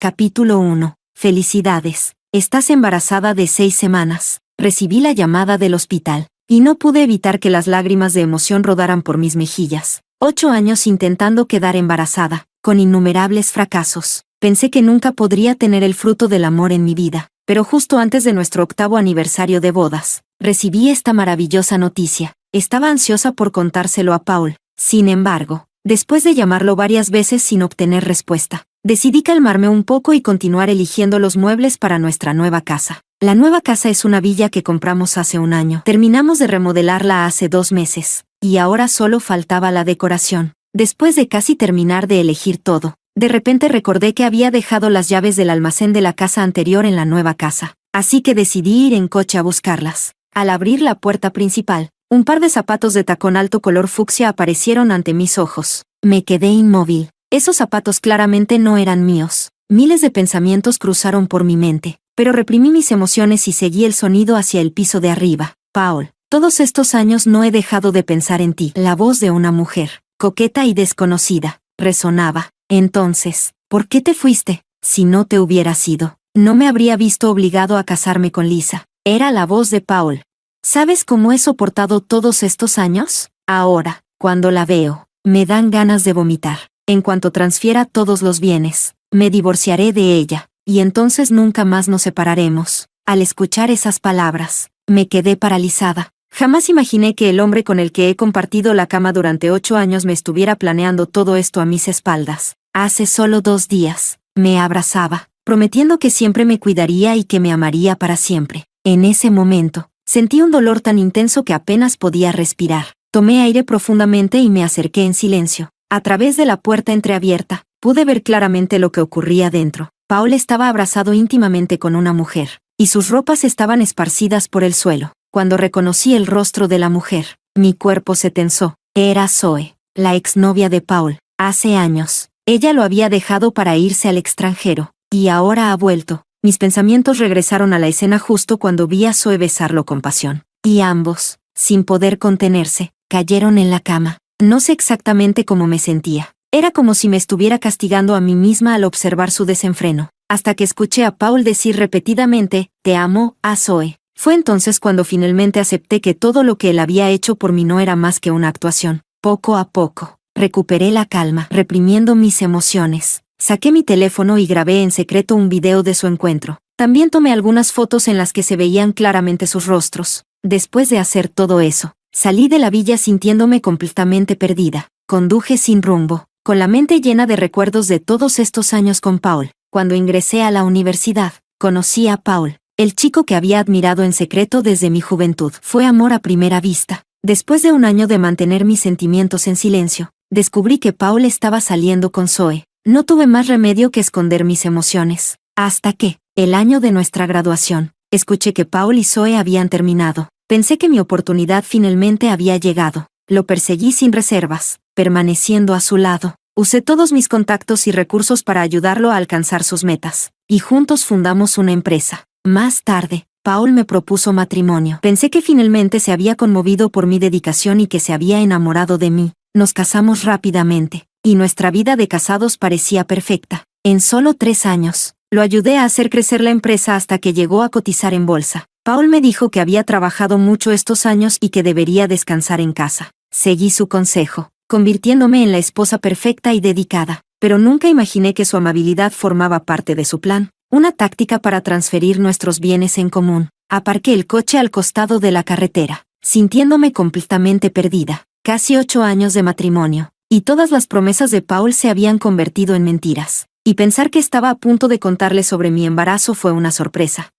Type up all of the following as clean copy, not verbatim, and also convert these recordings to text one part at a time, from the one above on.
Capítulo 1. Felicidades. Estás embarazada de 6 semanas. Recibí la llamada del hospital, y no pude evitar que las lágrimas de emoción rodaran por mis mejillas. 8 años intentando quedar embarazada, con innumerables fracasos. Pensé que nunca podría tener el fruto del amor en mi vida, pero justo antes de nuestro 8º aniversario de bodas, recibí esta maravillosa noticia. Estaba ansiosa por contárselo a Paul. Sin embargo, después de llamarlo varias veces sin obtener respuesta, decidí calmarme un poco y continuar eligiendo los muebles para nuestra nueva casa. La nueva casa es una villa que compramos hace un año. Terminamos de remodelarla hace 2 meses, y ahora solo faltaba la decoración. Después de casi terminar de elegir todo, de repente recordé que había dejado las llaves del almacén de la casa anterior en la nueva casa, así que decidí ir en coche a buscarlas. Al abrir la puerta principal, un par de zapatos de tacón alto color fucsia aparecieron ante mis ojos. Me quedé inmóvil. Esos zapatos claramente no eran míos. Miles de pensamientos cruzaron por mi mente, pero reprimí mis emociones y seguí el sonido hacia el piso de arriba. Paul, todos estos años no he dejado de pensar en ti. La voz de una mujer, coqueta y desconocida, resonaba. Entonces, ¿por qué te fuiste? Si no te hubieras ido, no me habría visto obligado a casarme con Lisa. Era la voz de Paul. ¿Sabes cómo he soportado todos estos años? Ahora, cuando la veo, me dan ganas de vomitar. En cuanto transfiera todos los bienes, me divorciaré de ella, y entonces nunca más nos separaremos. Al escuchar esas palabras, me quedé paralizada. Jamás imaginé que el hombre con el que he compartido la cama durante 8 años me estuviera planeando todo esto a mis espaldas. Hace solo 2 días, me abrazaba, prometiendo que siempre me cuidaría y que me amaría para siempre. En ese momento, sentí un dolor tan intenso que apenas podía respirar. Tomé aire profundamente y me acerqué en silencio. A través de la puerta entreabierta, pude ver claramente lo que ocurría dentro. Paul estaba abrazado íntimamente con una mujer, y sus ropas estaban esparcidas por el suelo. Cuando reconocí el rostro de la mujer, mi cuerpo se tensó. Era Zoe, la exnovia de Paul. Hace años, ella lo había dejado para irse al extranjero, y ahora ha vuelto. Mis pensamientos regresaron a la escena justo cuando vi a Zoe besarlo con pasión. Y ambos, sin poder contenerse, cayeron en la cama. No sé exactamente cómo me sentía. Era como si me estuviera castigando a mí misma al observar su desenfreno, hasta que escuché a Paul decir repetidamente, «Te amo», a Zoe. Fue entonces cuando finalmente acepté que todo lo que él había hecho por mí no era más que una actuación. Poco a poco, recuperé la calma, reprimiendo mis emociones. Saqué mi teléfono y grabé en secreto un video de su encuentro. También tomé algunas fotos en las que se veían claramente sus rostros. Después de hacer todo eso, salí de la villa sintiéndome completamente perdida. Conduje sin rumbo, con la mente llena de recuerdos de todos estos años con Paul. Cuando ingresé a la universidad, conocí a Paul, el chico que había admirado en secreto desde mi juventud. Fue amor a primera vista. Después de un año de mantener mis sentimientos en silencio, descubrí que Paul estaba saliendo con Zoe. No tuve más remedio que esconder mis emociones. Hasta que, el año de nuestra graduación, escuché que Paul y Zoe habían terminado. Pensé que mi oportunidad finalmente había llegado. Lo perseguí sin reservas, permaneciendo a su lado. Usé todos mis contactos y recursos para ayudarlo a alcanzar sus metas, y juntos fundamos una empresa. Más tarde, Paul me propuso matrimonio. Pensé que finalmente se había conmovido por mi dedicación y que se había enamorado de mí. Nos casamos rápidamente, y nuestra vida de casados parecía perfecta. En solo 3 años, lo ayudé a hacer crecer la empresa hasta que llegó a cotizar en bolsa. Paul me dijo que había trabajado mucho estos años y que debería descansar en casa. Seguí su consejo, convirtiéndome en la esposa perfecta y dedicada, pero nunca imaginé que su amabilidad formaba parte de su plan, una táctica para transferir nuestros bienes en común. Aparqué el coche al costado de la carretera, sintiéndome completamente perdida. Casi 8 años de matrimonio, y todas las promesas de Paul se habían convertido en mentiras, y pensar que estaba a punto de contarle sobre mi embarazo fue una sorpresa.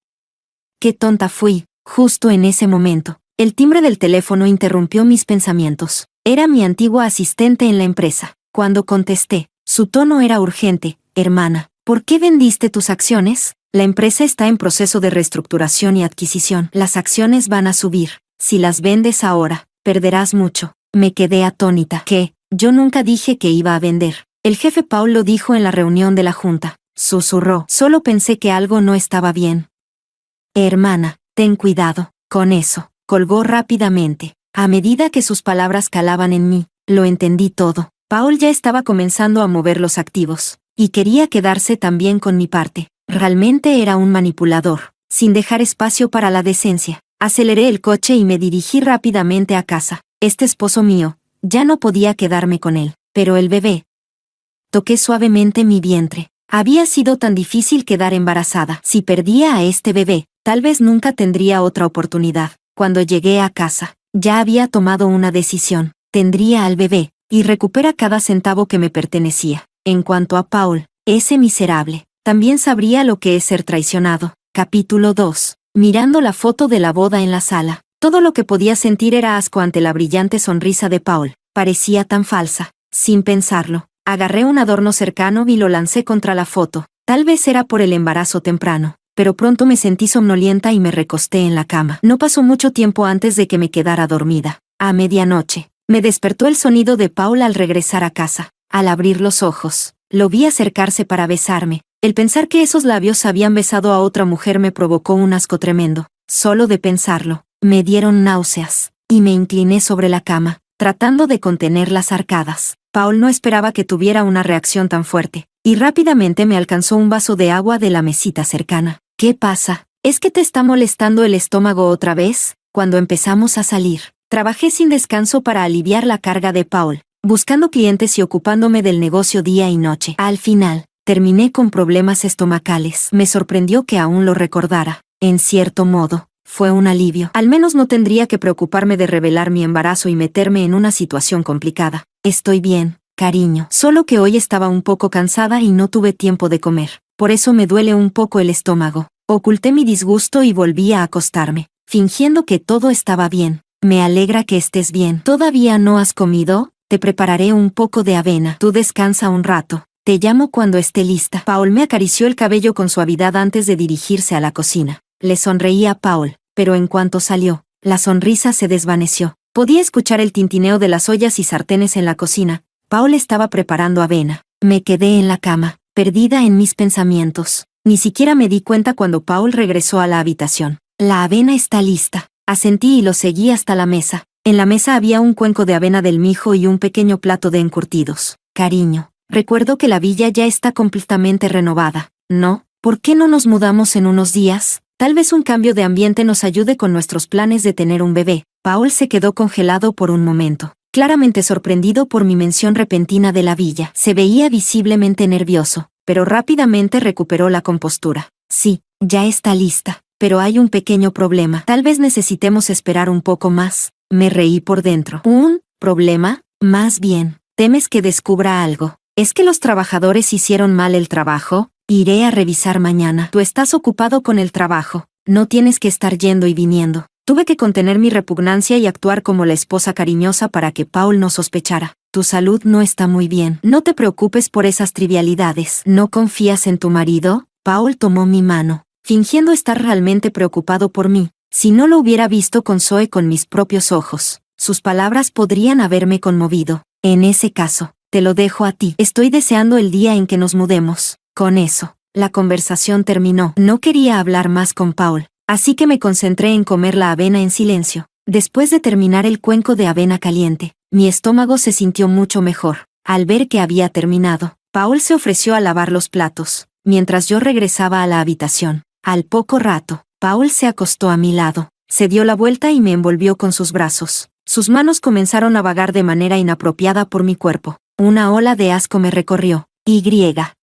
¡Qué tonta fui! Justo en ese momento, el timbre del teléfono interrumpió mis pensamientos. Era mi antigua asistente en la empresa. Cuando contesté, su tono era urgente. «Hermana, ¿por qué vendiste tus acciones? La empresa está en proceso de reestructuración y adquisición. Las acciones van a subir. Si las vendes ahora, perderás mucho». Me quedé atónita. ¿Qué? Yo nunca dije que iba a vender. El jefe Paul lo dijo en la reunión de la junta. Susurró. Solo pensé que algo no estaba bien. «Hermana, ten cuidado con eso». Colgó rápidamente. A medida que sus palabras calaban en mí, lo entendí todo. Paul ya estaba comenzando a mover los activos, y quería quedarse también con mi parte. Realmente era un manipulador, sin dejar espacio para la decencia. Aceleré el coche y me dirigí rápidamente a casa. Este esposo mío, ya no podía quedarme con él. Pero el bebé. Toqué suavemente mi vientre. Había sido tan difícil quedar embarazada. Si perdía a este bebé, tal vez nunca tendría otra oportunidad. Cuando llegué a casa, ya había tomado una decisión. Tendría al bebé, y recupera cada centavo que me pertenecía. En cuanto a Paul, ese miserable, también sabría lo que es ser traicionado. Capítulo 2. Mirando la foto de la boda en la sala, todo lo que podía sentir era asco ante la brillante sonrisa de Paul. Parecía tan falsa. Sin pensarlo, agarré un adorno cercano y lo lancé contra la foto. Tal vez era por el embarazo temprano, pero pronto me sentí somnolienta y me recosté en la cama. No pasó mucho tiempo antes de que me quedara dormida. A medianoche, me despertó el sonido de Paul al regresar a casa. Al abrir los ojos, lo vi acercarse para besarme. El pensar que esos labios habían besado a otra mujer me provocó un asco tremendo. Solo de pensarlo, me dieron náuseas, y me incliné sobre la cama, tratando de contener las arcadas. Paul no esperaba que tuviera una reacción tan fuerte, y rápidamente me alcanzó un vaso de agua de la mesita cercana. ¿Qué pasa? ¿Es que te está molestando el estómago otra vez? Cuando empezamos a salir, trabajé sin descanso para aliviar la carga de Paul, buscando clientes y ocupándome del negocio día y noche. Al final, terminé con problemas estomacales. Me sorprendió que aún lo recordara. En cierto modo, fue un alivio. Al menos no tendría que preocuparme de revelar mi embarazo y meterme en una situación complicada. Estoy bien, cariño. Solo que hoy estaba un poco cansada y no tuve tiempo de comer. Por eso me duele un poco el estómago. Oculté mi disgusto y volví a acostarme, fingiendo que todo estaba bien. Me alegra que estés bien. ¿Todavía no has comido? Te prepararé un poco de avena. Tú descansa un rato. Te llamo cuando esté lista. Paul me acarició el cabello con suavidad antes de dirigirse a la cocina. Le sonreí a Paul, pero en cuanto salió, la sonrisa se desvaneció. Podía escuchar el tintineo de las ollas y sartenes en la cocina. Paul estaba preparando avena. Me quedé en la cama, perdida en mis pensamientos. Ni siquiera me di cuenta cuando Paul regresó a la habitación. La avena está lista. Asentí y lo seguí hasta la mesa. En la mesa había un cuenco de avena del mijo y un pequeño plato de encurtidos. Cariño, recuerdo que la villa ya está completamente renovada, ¿no? ¿Por qué no nos mudamos en unos días? Tal vez un cambio de ambiente nos ayude con nuestros planes de tener un bebé. Paul se quedó congelado por un momento, claramente sorprendido por mi mención repentina de la villa. Se veía visiblemente nervioso, pero rápidamente recuperó la compostura. Sí, ya está lista, pero hay un pequeño problema. Tal vez necesitemos esperar un poco más. Me reí por dentro. ¿Un problema? Más bien, ¿temes que descubra algo? ¿Es que los trabajadores hicieron mal el trabajo? Iré a revisar mañana. Tú estás ocupado con el trabajo. No tienes que estar yendo y viniendo. Tuve que contener mi repugnancia y actuar como la esposa cariñosa para que Paul no sospechara. Tu salud no está muy bien. No te preocupes por esas trivialidades. ¿No confías en tu marido? Paul tomó mi mano, fingiendo estar realmente preocupado por mí. Si no lo hubiera visto con Zoe con mis propios ojos, sus palabras podrían haberme conmovido. En ese caso, te lo dejo a ti. Estoy deseando el día en que nos mudemos. Con eso, la conversación terminó. No quería hablar más con Paul, así que me concentré en comer la avena en silencio. Después de terminar el cuenco de avena caliente, mi estómago se sintió mucho mejor. Al ver que había terminado, Paul se ofreció a lavar los platos, mientras yo regresaba a la habitación. Al poco rato, Paul se acostó a mi lado, se dio la vuelta y me envolvió con sus brazos. Sus manos comenzaron a vagar de manera inapropiada por mi cuerpo. Una ola de asco me recorrió.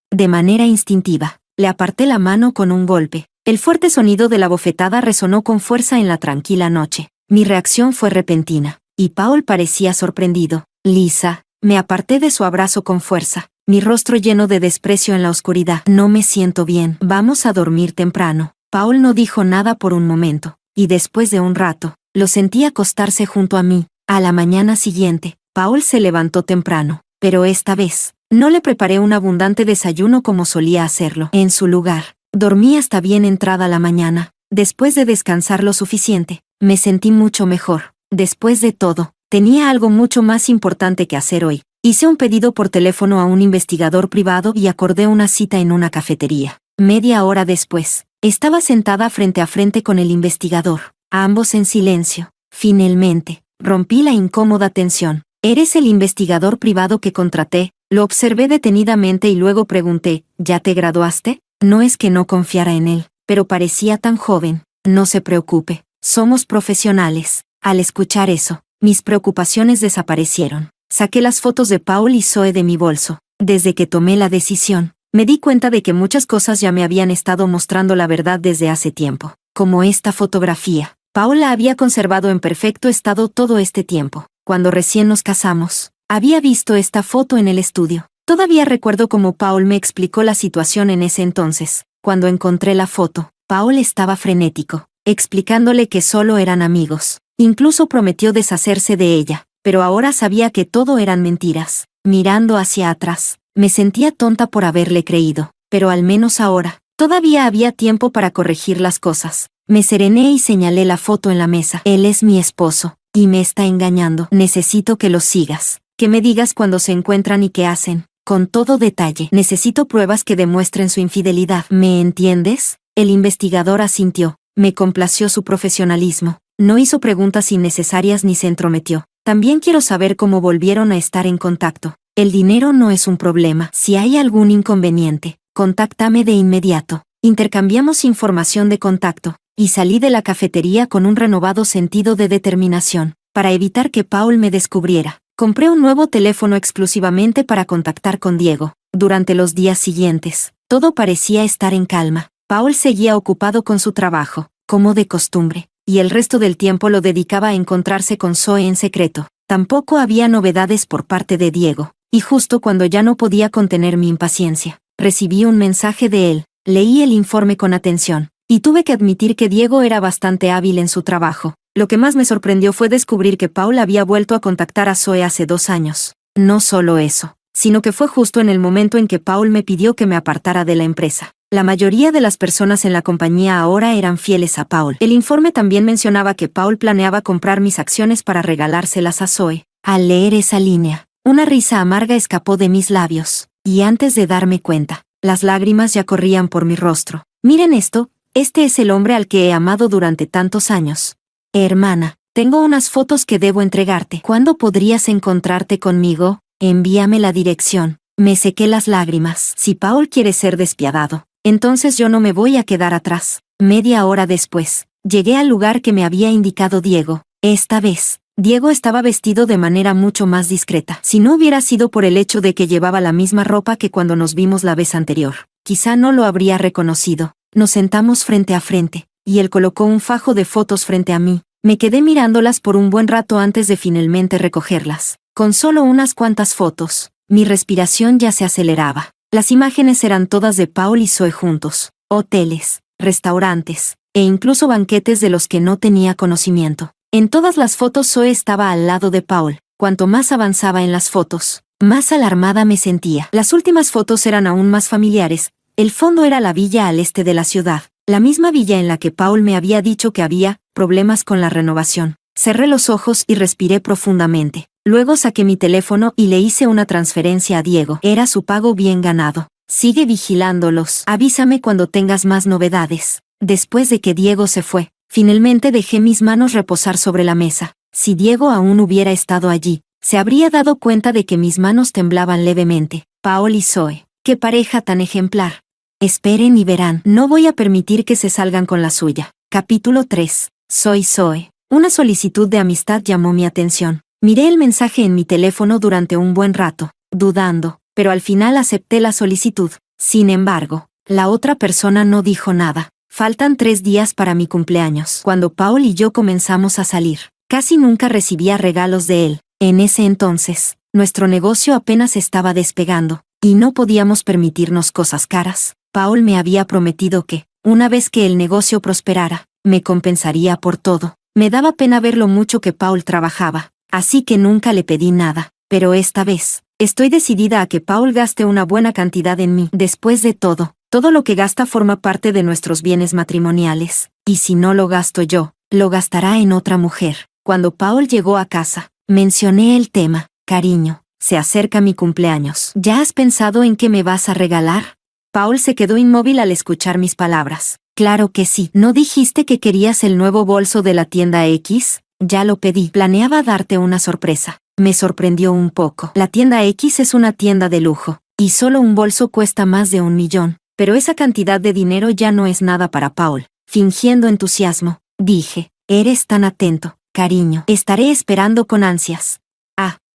De manera instintiva, le aparté la mano con un golpe. El fuerte sonido de la bofetada resonó con fuerza en la tranquila noche. Mi reacción fue repentina, y Paul parecía sorprendido. Lisa, me aparté de su abrazo con fuerza, mi rostro lleno de desprecio en la oscuridad. No me siento bien. Vamos a dormir temprano. Paul no dijo nada por un momento, y después de un rato, lo sentí acostarse junto a mí. A la mañana siguiente, Paul se levantó temprano, pero esta vez, no le preparé un abundante desayuno como solía hacerlo. En su lugar, dormí hasta bien entrada la mañana. Después de descansar lo suficiente, me sentí mucho mejor. Después de todo, tenía algo mucho más importante que hacer hoy. Hice un pedido por teléfono a un investigador privado y acordé una cita en una cafetería. Media hora después, estaba sentada frente a frente con el investigador, ambos en silencio. Finalmente, rompí la incómoda tensión. ¿Eres el investigador privado que contraté? Lo observé detenidamente y luego pregunté, ¿ya te graduaste? No es que no confiara en él, pero parecía tan joven. No se preocupe, somos profesionales. Al escuchar eso, mis preocupaciones desaparecieron. Saqué las fotos de Paul y Zoe de mi bolso. Desde que tomé la decisión, me di cuenta de que muchas cosas ya me habían estado mostrando la verdad desde hace tiempo. Como esta fotografía. Paul la había conservado en perfecto estado todo este tiempo. Cuando recién nos casamos, había visto esta foto en el estudio. Todavía recuerdo cómo Paul me explicó la situación en ese entonces. Cuando encontré la foto, Paul estaba frenético, explicándole que solo eran amigos. Incluso prometió deshacerse de ella, pero ahora sabía que todo eran mentiras. Mirando hacia atrás, me sentía tonta por haberle creído, pero al menos ahora, todavía había tiempo para corregir las cosas. Me serené y señalé la foto en la mesa. Él es mi esposo, y me está engañando. Necesito que lo sigas, que me digas cuándo se encuentran y qué hacen, con todo detalle. Necesito pruebas que demuestren su infidelidad. ¿Me entiendes? El investigador asintió. Me complació su profesionalismo. No hizo preguntas innecesarias ni se entrometió. También quiero saber cómo volvieron a estar en contacto. El dinero no es un problema. Si hay algún inconveniente, contáctame de inmediato. Intercambiamos información de contacto, y salí de la cafetería con un renovado sentido de determinación. Para evitar que Paul me descubriera, compré un nuevo teléfono exclusivamente para contactar con Diego. Durante los días siguientes, todo parecía estar en calma. Paul seguía ocupado con su trabajo, como de costumbre, y el resto del tiempo lo dedicaba a encontrarse con Zoe en secreto. Tampoco había novedades por parte de Diego, y justo cuando ya no podía contener mi impaciencia, recibí un mensaje de él. Leí el informe con atención, y tuve que admitir que Diego era bastante hábil en su trabajo. Lo que más me sorprendió fue descubrir que Paul había vuelto a contactar a Zoe hace 2 años. No solo eso, sino que fue justo en el momento en que Paul me pidió que me apartara de la empresa. La mayoría de las personas en la compañía ahora eran fieles a Paul. El informe también mencionaba que Paul planeaba comprar mis acciones para regalárselas a Zoe. Al leer esa línea, una risa amarga escapó de mis labios, y antes de darme cuenta, las lágrimas ya corrían por mi rostro. Miren esto, este es el hombre al que he amado durante tantos años. Hermana, tengo unas fotos que debo entregarte. ¿Cuándo podrías encontrarte conmigo? Envíame la dirección. Me sequé las lágrimas. Si Paul quiere ser despiadado, entonces yo no me voy a quedar atrás. Media hora después, llegué al lugar que me había indicado Diego. Esta vez, Diego estaba vestido de manera mucho más discreta. Si no hubiera sido por el hecho de que llevaba la misma ropa que cuando nos vimos la vez anterior, quizá no lo habría reconocido. Nos sentamos frente a frente, y él colocó un fajo de fotos frente a mí. Me quedé mirándolas por un buen rato antes de finalmente recogerlas. Con solo unas cuantas fotos, mi respiración ya se aceleraba. Las imágenes eran todas de Paul y Zoe juntos. Hoteles, restaurantes, e incluso banquetes de los que no tenía conocimiento. En todas las fotos Zoe estaba al lado de Paul. Cuanto más avanzaba en las fotos, más alarmada me sentía. Las últimas fotos eran aún más familiares. El fondo era la villa al este de la ciudad, la misma villa en la que Paul me había dicho que había problemas con la renovación. Cerré los ojos y respiré profundamente. Luego saqué mi teléfono y le hice una transferencia a Diego. Era su pago bien ganado. Sigue vigilándolos. Avísame cuando tengas más novedades. Después de que Diego se fue, finalmente dejé mis manos reposar sobre la mesa. Si Diego aún hubiera estado allí, se habría dado cuenta de que mis manos temblaban levemente. Paul y Zoe, qué pareja tan ejemplar. Esperen y verán. No voy a permitir que se salgan con la suya. Capítulo 3. Soy Zoe. Una solicitud de amistad llamó mi atención. Miré el mensaje en mi teléfono durante un buen rato, dudando, pero al final acepté la solicitud. Sin embargo, la otra persona no dijo nada. Faltan 3 días para mi cumpleaños. Cuando Paul y yo comenzamos a salir, casi nunca recibía regalos de él. En ese entonces, nuestro negocio apenas estaba despegando, y no podíamos permitirnos cosas caras. Paul me había prometido que, una vez que el negocio prosperara, me compensaría por todo. Me daba pena ver lo mucho que Paul trabajaba, así que nunca le pedí nada. Pero esta vez, estoy decidida a que Paul gaste una buena cantidad en mí. Después de todo lo que gasta forma parte de nuestros bienes matrimoniales, y si no lo gasto yo, lo gastará en otra mujer. Cuando Paul llegó a casa, mencioné el tema. Cariño, se acerca mi cumpleaños. ¿Ya has pensado en qué me vas a regalar? Paul se quedó inmóvil al escuchar mis palabras. Claro que sí. ¿No dijiste que querías el nuevo bolso de la tienda X? Ya lo pedí. Planeaba darte una sorpresa. Me sorprendió un poco. La tienda X es una tienda de lujo, y solo un bolso cuesta más de 1 millón. Pero esa cantidad de dinero ya no es nada para Paul. Fingiendo entusiasmo, dije, eres tan atento, cariño. Estaré esperando con ansias.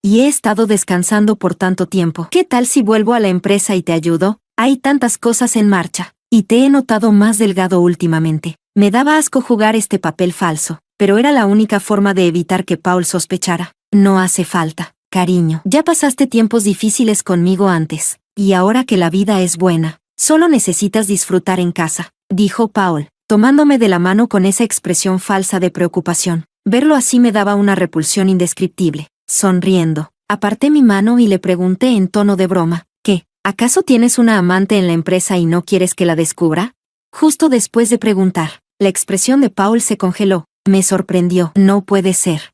Y he estado descansando por tanto tiempo. ¿Qué tal si vuelvo a la empresa y te ayudo? Hay tantas cosas en marcha, y te he notado más delgado últimamente. Me daba asco jugar este papel falso, pero era la única forma de evitar que Paul sospechara. No hace falta, cariño. Ya pasaste tiempos difíciles conmigo antes, y ahora que la vida es buena, solo necesitas disfrutar en casa, dijo Paul, tomándome de la mano con esa expresión falsa de preocupación. Verlo así me daba una repulsión indescriptible. Sonriendo, aparté mi mano y le pregunté en tono de broma, ¿qué? ¿Acaso tienes una amante en la empresa y no quieres que la descubra? Justo después de preguntar, la expresión de Paul se congeló. Me sorprendió. No puede ser.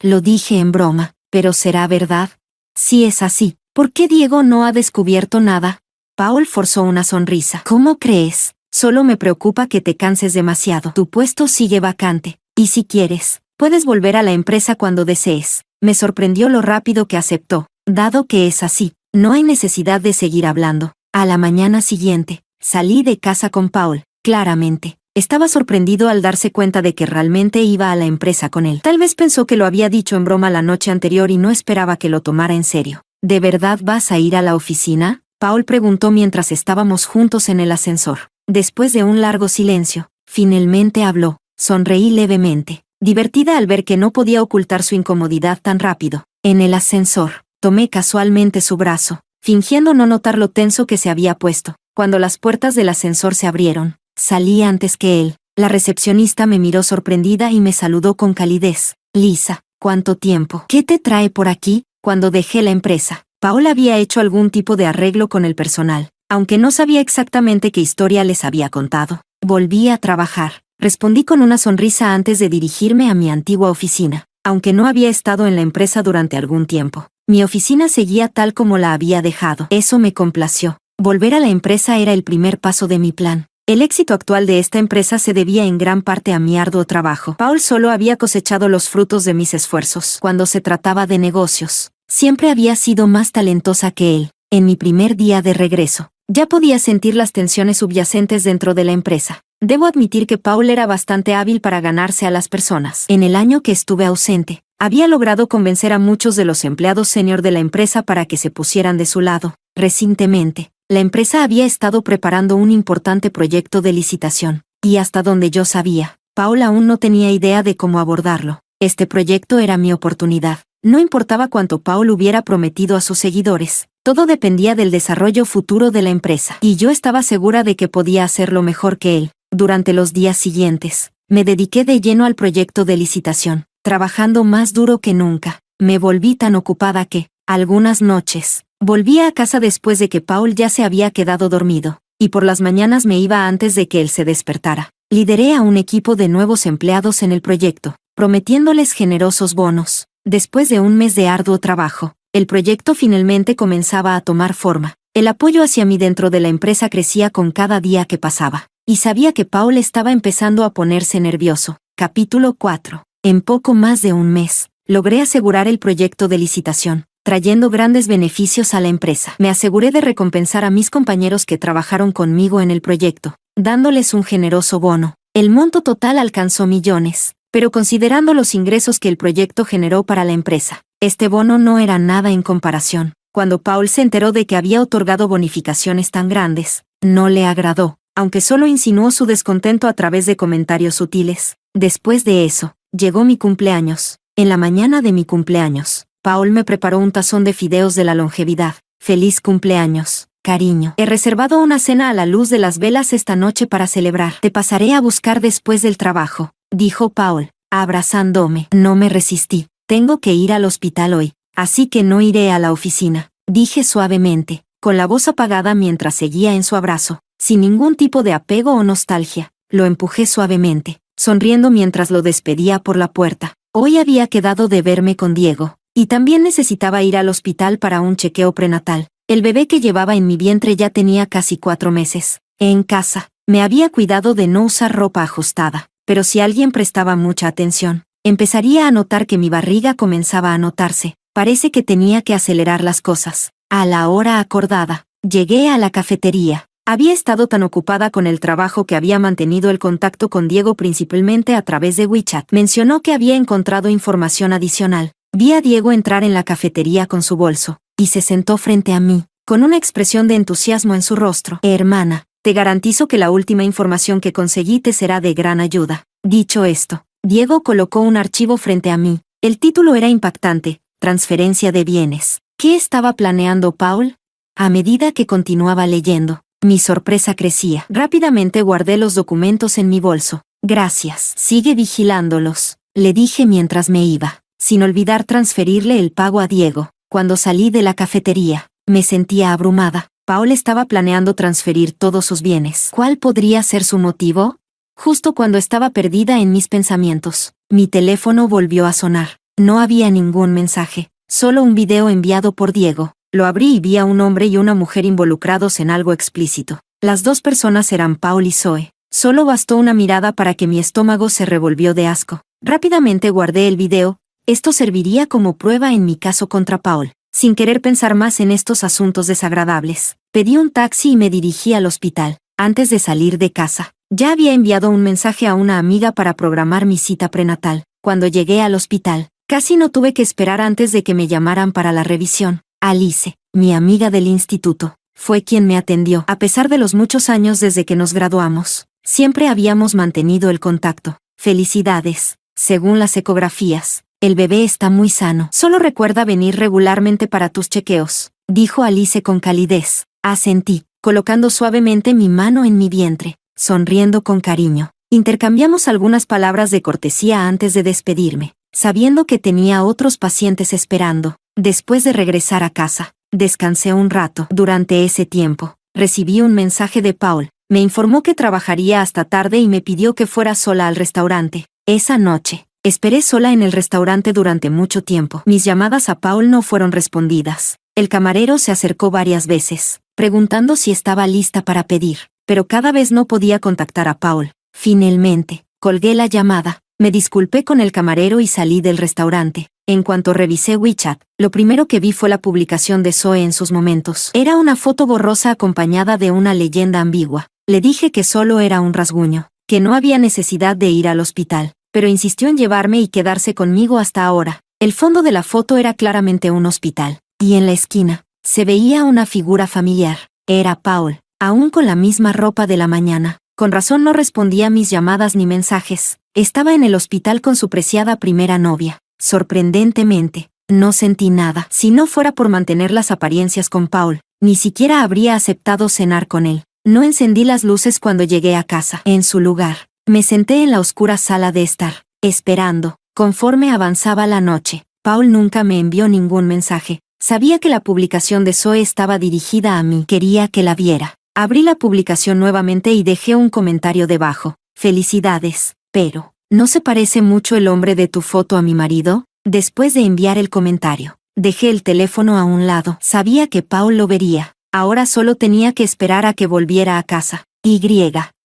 Lo dije en broma, pero ¿será verdad? Si es así, ¿por qué Diego no ha descubierto nada? Paul forzó una sonrisa. ¿Cómo crees? Solo me preocupa que te canses demasiado. Tu puesto sigue vacante, y si quieres, puedes volver a la empresa cuando desees. Me sorprendió lo rápido que aceptó. Dado que es así, no hay necesidad de seguir hablando. A la mañana siguiente, salí de casa con Paul. Claramente, estaba sorprendido al darse cuenta de que realmente iba a la empresa con él. Tal vez pensó que lo había dicho en broma la noche anterior y no esperaba que lo tomara en serio. ¿De verdad vas a ir a la oficina? Paul preguntó mientras estábamos juntos en el ascensor. Después de un largo silencio, finalmente habló. Sonreí levemente, divertida al ver que no podía ocultar su incomodidad tan rápido. En el ascensor, tomé casualmente su brazo, fingiendo no notar lo tenso que se había puesto. Cuando las puertas del ascensor se abrieron, salí antes que él. La recepcionista me miró sorprendida y me saludó con calidez. Lisa, ¿cuánto tiempo? ¿Qué te trae por aquí? Cuando dejé la empresa, Paul había hecho algún tipo de arreglo con el personal, aunque no sabía exactamente qué historia les había contado. Volví a trabajar. Respondí con una sonrisa antes de dirigirme a mi antigua oficina. Aunque no había estado en la empresa durante algún tiempo, mi oficina seguía tal como la había dejado. Eso me complació. Volver a la empresa era el primer paso de mi plan. El éxito actual de esta empresa se debía en gran parte a mi arduo trabajo. Paul solo había cosechado los frutos de mis esfuerzos. Cuando se trataba de negocios, siempre había sido más talentosa que él. En mi primer día de regreso, ya podía sentir las tensiones subyacentes dentro de la empresa. Debo admitir que Paul era bastante hábil para ganarse a las personas. En el año que estuve ausente, había logrado convencer a muchos de los empleados senior de la empresa para que se pusieran de su lado. Recientemente, la empresa había estado preparando un importante proyecto de licitación, y hasta donde yo sabía, Paul aún no tenía idea de cómo abordarlo. Este proyecto era mi oportunidad. No importaba cuánto Paul hubiera prometido a sus seguidores, todo dependía del desarrollo futuro de la empresa, y yo estaba segura de que podía hacerlo mejor que él. Durante los días siguientes, me dediqué de lleno al proyecto de licitación, trabajando más duro que nunca. Me volví tan ocupada que, algunas noches, volvía a casa después de que Paul ya se había quedado dormido, y por las mañanas me iba antes de que él se despertara. Lideré a un equipo de nuevos empleados en el proyecto, prometiéndoles generosos bonos. Después de un mes de arduo trabajo, el proyecto finalmente comenzaba a tomar forma. El apoyo hacia mí dentro de la empresa crecía con cada día que pasaba. Y sabía que Paul estaba empezando a ponerse nervioso. Capítulo 4. En poco más de un mes, logré asegurar el proyecto de licitación, trayendo grandes beneficios a la empresa. Me aseguré de recompensar a mis compañeros que trabajaron conmigo en el proyecto, dándoles un generoso bono. El monto total alcanzó millones, pero considerando los ingresos que el proyecto generó para la empresa, este bono no era nada en comparación. Cuando Paul se enteró de que había otorgado bonificaciones tan grandes, no le agradó, aunque solo insinuó su descontento a través de comentarios sutiles. Después de eso, llegó mi cumpleaños. En la mañana de mi cumpleaños, Paul me preparó un tazón de fideos de la longevidad. Feliz cumpleaños, cariño. He reservado una cena a la luz de las velas esta noche para celebrar. Te pasaré a buscar después del trabajo, dijo Paul, abrazándome. No me resistí. Tengo que ir al hospital hoy, así que no iré a la oficina, dije suavemente, con la voz apagada mientras seguía en su abrazo. Sin ningún tipo de apego o nostalgia, lo empujé suavemente, sonriendo mientras lo despedía por la puerta. Hoy había quedado de verme con Diego, y también necesitaba ir al hospital para un chequeo prenatal. El bebé que llevaba en mi vientre ya tenía casi 4 meses. En casa, me había cuidado de no usar ropa ajustada, pero si alguien prestaba mucha atención, Empezaría a notar que mi barriga comenzaba a notarse. Parece que tenía que acelerar las cosas. A la hora acordada, llegué a la cafetería. Había estado tan ocupada con el trabajo que había mantenido el contacto con Diego principalmente a través de WeChat. Mencionó que había encontrado información adicional. Vi a Diego entrar en la cafetería con su bolso, y se sentó frente a mí, con una expresión de entusiasmo en su rostro. Hermana, te garantizo que la última información que conseguí te será de gran ayuda. Dicho esto, Diego colocó un archivo frente a mí. El título era impactante: transferencia de bienes. ¿Qué estaba planeando Paul? A medida que continuaba leyendo, mi sorpresa crecía. Rápidamente guardé los documentos en mi bolso. Gracias. Sigue vigilándolos, le dije mientras me iba, sin olvidar transferirle el pago a Diego. Cuando salí de la cafetería, me sentía abrumada. Paul estaba planeando transferir todos sus bienes. ¿Cuál podría ser su motivo? Justo cuando estaba perdida en mis pensamientos, mi teléfono volvió a sonar. No había ningún mensaje, solo un video enviado por Diego. Lo abrí y vi a un hombre y una mujer involucrados en algo explícito. Las dos personas eran Paul y Zoe. Solo bastó una mirada para que mi estómago se revolvió de asco. Rápidamente guardé el video. Esto serviría como prueba en mi caso contra Paul. Sin querer pensar más en estos asuntos desagradables, pedí un taxi y me dirigí al hospital. Antes de salir de casa, ya había enviado un mensaje a una amiga para programar mi cita prenatal. Cuando llegué al hospital, casi no tuve que esperar antes de que me llamaran para la revisión. Alice, mi amiga del instituto, fue quien me atendió. A pesar de los muchos años desde que nos graduamos, siempre habíamos mantenido el contacto. Felicidades. Según las ecografías, el bebé está muy sano. Solo recuerda venir regularmente para tus chequeos, dijo Alice con calidez. Asentí, colocando suavemente mi mano en mi vientre, sonriendo con cariño. Intercambiamos algunas palabras de cortesía antes de despedirme, sabiendo que tenía otros pacientes esperando. Después de regresar a casa, descansé un rato. Durante ese tiempo, recibí un mensaje de Paul. Me informó que trabajaría hasta tarde y me pidió que fuera sola al restaurante. Esa noche, esperé sola en el restaurante durante mucho tiempo. Mis llamadas a Paul no fueron respondidas. El camarero se acercó varias veces, preguntando si estaba lista para pedir, pero cada vez no podía contactar a Paul. Finalmente, colgué la llamada, me disculpé con el camarero y salí del restaurante. En cuanto revisé WeChat, lo primero que vi fue la publicación de Zoe en sus momentos. Era una foto borrosa acompañada de una leyenda ambigua. Le dije que solo era un rasguño, que no había necesidad de ir al hospital, pero insistió en llevarme y quedarse conmigo hasta ahora. El fondo de la foto era claramente un hospital, y en la esquina se veía una figura familiar. Era Paul, aún con la misma ropa de la mañana. Con razón no respondía a mis llamadas ni mensajes. Estaba en el hospital con su preciada primera novia. Sorprendentemente, no sentí nada. Si no fuera por mantener las apariencias con Paul, ni siquiera habría aceptado cenar con él. No encendí las luces cuando llegué a casa. En su lugar, me senté en la oscura sala de estar, esperando. Conforme avanzaba la noche, Paul nunca me envió ningún mensaje. Sabía que la publicación de Zoe estaba dirigida a mí. Quería que la viera. Abrí la publicación nuevamente y dejé un comentario debajo. Felicidades, pero ¿no se parece mucho el hombre de tu foto a mi marido? Después de enviar el comentario, dejé el teléfono a un lado. Sabía que Paul lo vería. Ahora solo tenía que esperar a que volviera a casa.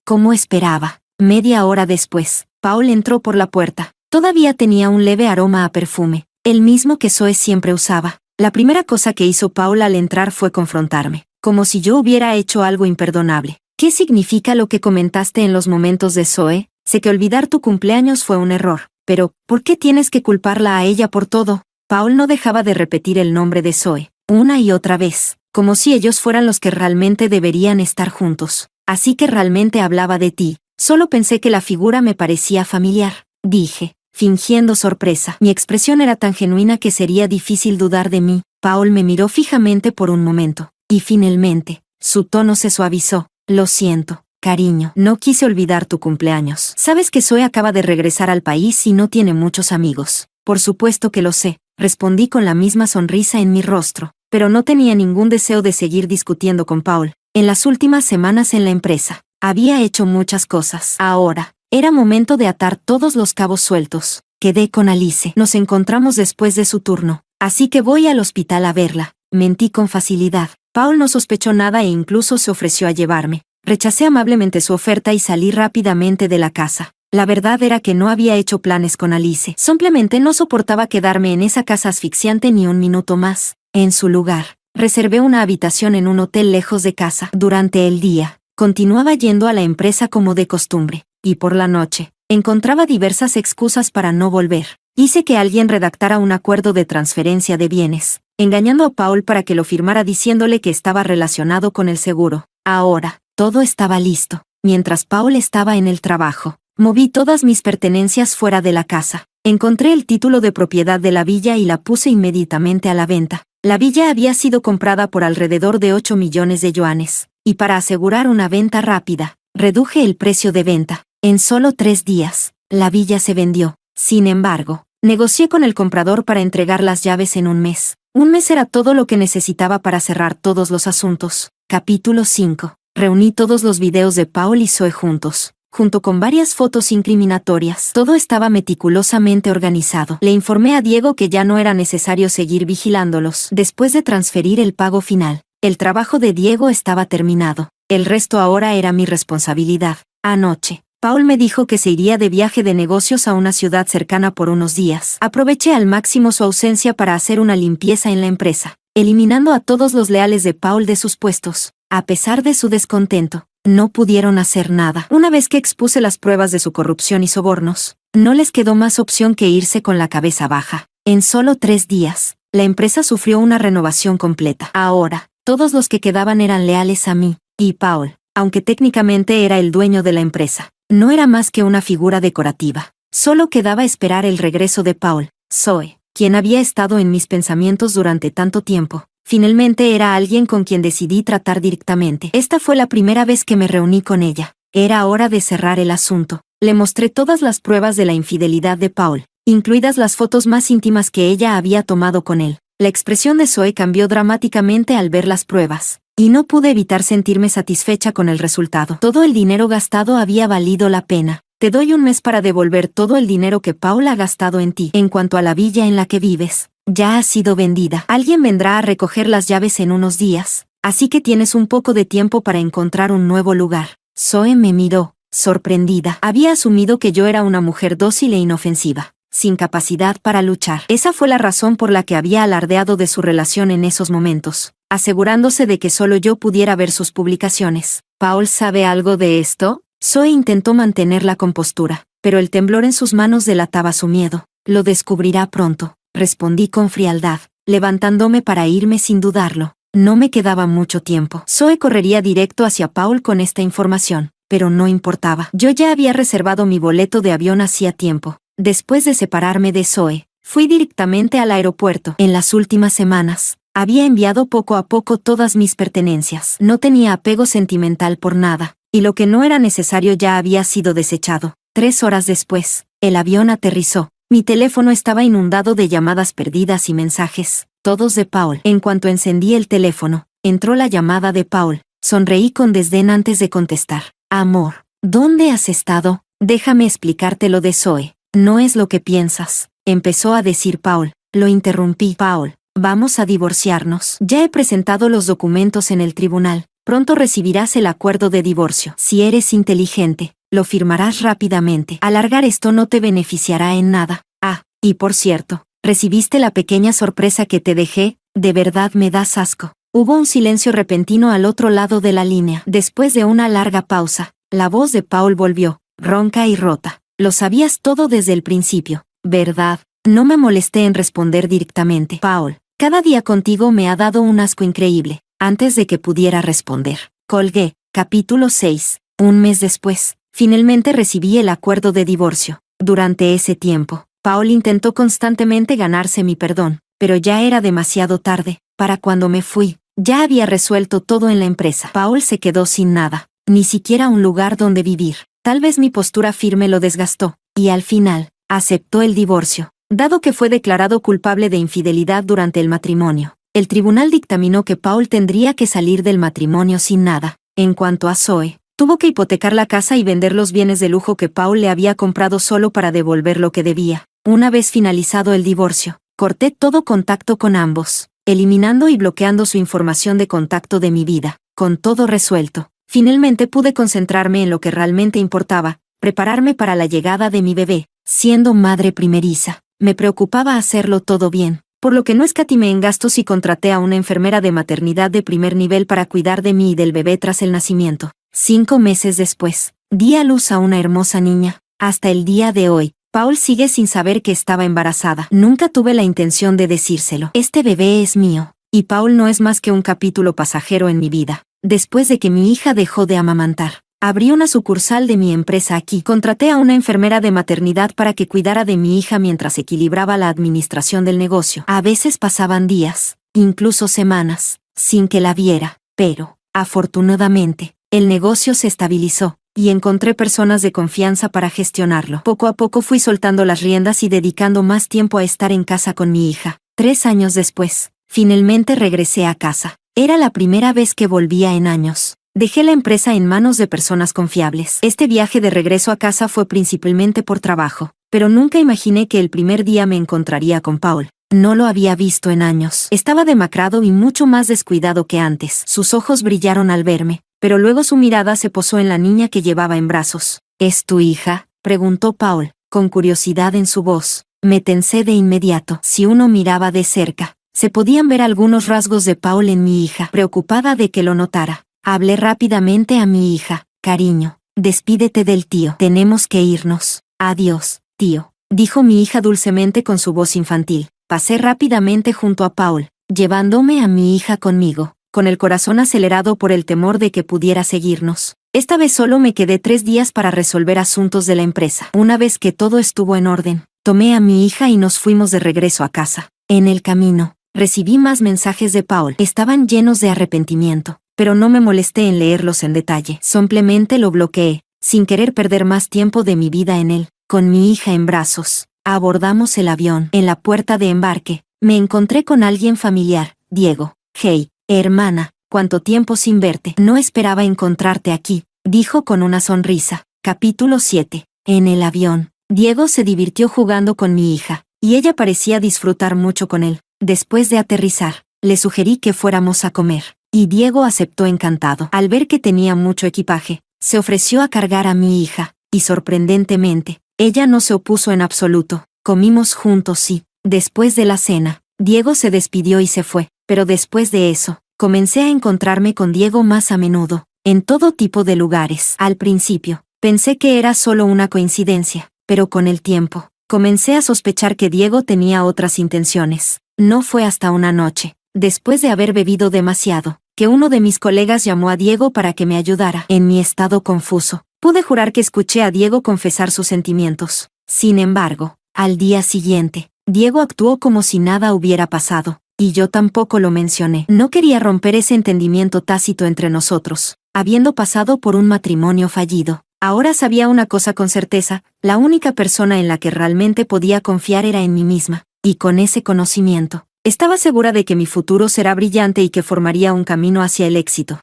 Como esperaba. Media hora después, Paul entró por la puerta. Todavía tenía un leve aroma a perfume, el mismo que Zoe siempre usaba. La primera cosa que hizo Paul al entrar fue confrontarme, como si yo hubiera hecho algo imperdonable. ¿Qué significa lo que comentaste en los momentos de Zoe? Sé que olvidar tu cumpleaños fue un error, pero ¿por qué tienes que culparla a ella por todo? Paul no dejaba de repetir el nombre de Zoe, una y otra vez, como si ellos fueran los que realmente deberían estar juntos. Así que realmente hablaba de ti. Solo pensé que la figura me parecía familiar, dije, fingiendo sorpresa. Mi expresión era tan genuina que sería difícil dudar de mí. Paul me miró fijamente por un momento, y finalmente, su tono se suavizó. Lo siento, cariño, no quise olvidar tu cumpleaños. Sabes que Zoe acaba de regresar al país y no tiene muchos amigos. Por supuesto que lo sé, respondí con la misma sonrisa en mi rostro, pero no tenía ningún deseo de seguir discutiendo con Paul. En las últimas semanas en la empresa, había hecho muchas cosas. Ahora, era momento de atar todos los cabos sueltos. Quedé con Alice. Nos encontramos después de su turno, así que voy al hospital a verla. Mentí con facilidad. Paul no sospechó nada e incluso se ofreció a llevarme. Rechacé amablemente su oferta y salí rápidamente de la casa. La verdad era que no había hecho planes con Alice. Simplemente no soportaba quedarme en esa casa asfixiante ni un minuto más. En su lugar, reservé una habitación en un hotel lejos de casa. Durante el día, continuaba yendo a la empresa como de costumbre. Y por la noche, encontraba diversas excusas para no volver. Hice que alguien redactara un acuerdo de transferencia de bienes, engañando a Paul para que lo firmara diciéndole que estaba relacionado con el seguro. Ahora, todo estaba listo. Mientras Paul estaba en el trabajo, moví todas mis pertenencias fuera de la casa. Encontré el título de propiedad de la villa y la puse inmediatamente a la venta. La villa había sido comprada por alrededor de 8 millones de yuanes, y para asegurar una venta rápida, reduje el precio de venta. En solo 3 días, la villa se vendió. Sin embargo, negocié con el comprador para entregar las llaves en un mes. Un mes era todo lo que necesitaba para cerrar todos los asuntos. Capítulo 5. Reuní todos los videos de Paul y Zoe juntos, junto con varias fotos incriminatorias. Todo estaba meticulosamente organizado. Le informé a Diego que ya no era necesario seguir vigilándolos. Después de transferir el pago final, el trabajo de Diego estaba terminado. El resto ahora era mi responsabilidad. Anoche, Paul me dijo que se iría de viaje de negocios a una ciudad cercana por unos días. Aproveché al máximo su ausencia para hacer una limpieza en la empresa, eliminando a todos los leales de Paul de sus puestos. A pesar de su descontento, no pudieron hacer nada. Una vez que expuse las pruebas de su corrupción y sobornos, no les quedó más opción que irse con la cabeza baja. En solo 3 días, la empresa sufrió una renovación completa. Ahora, todos los que quedaban eran leales a mí, y Paul, aunque técnicamente era el dueño de la empresa, no era más que una figura decorativa. Solo quedaba esperar el regreso de Paul. Zoe, quien había estado en mis pensamientos durante tanto tiempo, finalmente era alguien con quien decidí tratar directamente. Esta fue la primera vez que me reuní con ella. Era hora de cerrar el asunto. Le mostré todas las pruebas de la infidelidad de Paul, incluidas las fotos más íntimas que ella había tomado con él. La expresión de Zoe cambió dramáticamente al ver las pruebas, y no pude evitar sentirme satisfecha con el resultado. Todo el dinero gastado había valido la pena. Te doy un mes para devolver todo el dinero que Paul ha gastado en ti. En cuanto a la villa en la que vives, ya ha sido vendida. Alguien vendrá a recoger las llaves en unos días, así que tienes un poco de tiempo para encontrar un nuevo lugar. Zoe me miró, sorprendida. Había asumido que yo era una mujer dócil e inofensiva, sin capacidad para luchar. Esa fue la razón por la que había alardeado de su relación en esos momentos, asegurándose de que solo yo pudiera ver sus publicaciones. ¿Paul sabe algo de esto? Zoe intentó mantener la compostura, pero el temblor en sus manos delataba su miedo. Lo descubrirá pronto, respondí con frialdad, levantándome para irme sin dudarlo. No me quedaba mucho tiempo. Zoe correría directo hacia Paul con esta información, pero no importaba. Yo ya había reservado mi boleto de avión hacía tiempo. Después de separarme de Zoe, fui directamente al aeropuerto. En las últimas semanas, había enviado poco a poco todas mis pertenencias. No tenía apego sentimental por nada, y lo que no era necesario ya había sido desechado. 3 horas después, el avión aterrizó. Mi teléfono estaba inundado de llamadas perdidas y mensajes, todos de Paul. En cuanto encendí el teléfono, entró la llamada de Paul. Sonreí con desdén antes de contestar. Amor, ¿dónde has estado? Déjame explicarte lo de Zoe. No es lo que piensas, empezó a decir Paul. Lo interrumpí. Paul, vamos a divorciarnos. Ya he presentado los documentos en el tribunal. Pronto recibirás el acuerdo de divorcio. Si eres inteligente, lo firmarás rápidamente. Alargar esto no te beneficiará en nada. Ah, y por cierto, ¿recibiste la pequeña sorpresa que te dejé? De verdad me das asco. Hubo un silencio repentino al otro lado de la línea. Después de una larga pausa, la voz de Paul volvió, ronca y rota. Lo sabías todo desde el principio, ¿verdad? No me molesté en responder directamente. Paul, cada día contigo me ha dado un asco increíble. Antes de que pudiera responder, colgué. Capítulo 6. Un mes después, finalmente recibí el acuerdo de divorcio. Durante ese tiempo, Paul intentó constantemente ganarse mi perdón, pero ya era demasiado tarde. Para cuando me fui, ya había resuelto todo en la empresa. Paul se quedó sin nada, ni siquiera un lugar donde vivir. Tal vez mi postura firme lo desgastó, y al final, aceptó el divorcio. Dado que fue declarado culpable de infidelidad durante el matrimonio, el tribunal dictaminó que Paul tendría que salir del matrimonio sin nada. En cuanto a Zoe, tuvo que hipotecar la casa y vender los bienes de lujo que Paul le había comprado solo para devolver lo que debía. Una vez finalizado el divorcio, corté todo contacto con ambos, eliminando y bloqueando su información de contacto de mi vida. Con todo resuelto, finalmente pude concentrarme en lo que realmente importaba, prepararme para la llegada de mi bebé. Siendo madre primeriza, me preocupaba hacerlo todo bien, por lo que no escatimé en gastos y contraté a una enfermera de maternidad de primer nivel para cuidar de mí y del bebé tras el nacimiento. 5 meses después, di a luz a una hermosa niña. Hasta el día de hoy, Paul sigue sin saber que estaba embarazada. Nunca tuve la intención de decírselo. Este bebé es mío, y Paul no es más que un capítulo pasajero en mi vida. Después de que mi hija dejó de amamantar, abrí una sucursal de mi empresa aquí. Contraté a una enfermera de maternidad para que cuidara de mi hija mientras equilibraba la administración del negocio. A veces pasaban días, incluso semanas, sin que la viera, pero, afortunadamente, el negocio se estabilizó, y encontré personas de confianza para gestionarlo. Poco a poco fui soltando las riendas y dedicando más tiempo a estar en casa con mi hija. 3 años después, finalmente regresé a casa. Era la primera vez que volvía en años. Dejé la empresa en manos de personas confiables. Este viaje de regreso a casa fue principalmente por trabajo, pero nunca imaginé que el primer día me encontraría con Paul. No lo había visto en años. Estaba demacrado y mucho más descuidado que antes. Sus ojos brillaron al verme, pero luego su mirada se posó en la niña que llevaba en brazos. ¿Es tu hija?, preguntó Paul, con curiosidad en su voz. Me tensé de inmediato. Si uno miraba de cerca, se podían ver algunos rasgos de Paul en mi hija, preocupada de que lo notara. Hablé rápidamente a mi hija. Cariño, despídete del tío. Tenemos que irnos. Adiós, tío, dijo mi hija dulcemente con su voz infantil. Pasé rápidamente junto a Paul, llevándome a mi hija conmigo, con el corazón acelerado por el temor de que pudiera seguirnos. Esta vez solo me quedé 3 días para resolver asuntos de la empresa. Una vez que todo estuvo en orden, tomé a mi hija y nos fuimos de regreso a casa. En el camino, recibí más mensajes de Paul. Estaban llenos de arrepentimiento, pero no me molesté en leerlos en detalle. Simplemente lo bloqueé, sin querer perder más tiempo de mi vida en él. Con mi hija en brazos, abordamos el avión. En la puerta de embarque, me encontré con alguien familiar. Diego. Hey, hermana, ¿cuánto tiempo sin verte? No esperaba encontrarte aquí, dijo con una sonrisa. Capítulo 7. En el avión, Diego se divirtió jugando con mi hija, y ella parecía disfrutar mucho con él. Después de aterrizar, le sugerí que fuéramos a comer, y Diego aceptó encantado. Al ver que tenía mucho equipaje, se ofreció a cargar a mi hija, y sorprendentemente, ella no se opuso en absoluto. Comimos juntos y, después de la cena, Diego se despidió y se fue, pero después de eso, comencé a encontrarme con Diego más a menudo, en todo tipo de lugares. Al principio, pensé que era solo una coincidencia, pero con el tiempo, comencé a sospechar que Diego tenía otras intenciones. No fue hasta una noche, después de haber bebido demasiado, que uno de mis colegas llamó a Diego para que me ayudara. En mi estado confuso, pude jurar que escuché a Diego confesar sus sentimientos. Sin embargo, al día siguiente, Diego actuó como si nada hubiera pasado, y yo tampoco lo mencioné. No quería romper ese entendimiento tácito entre nosotros, habiendo pasado por un matrimonio fallido. Ahora sabía una cosa con certeza: la única persona en la que realmente podía confiar era en mí misma, y con ese conocimiento, estaba segura de que mi futuro será brillante y que formaría un camino hacia el éxito.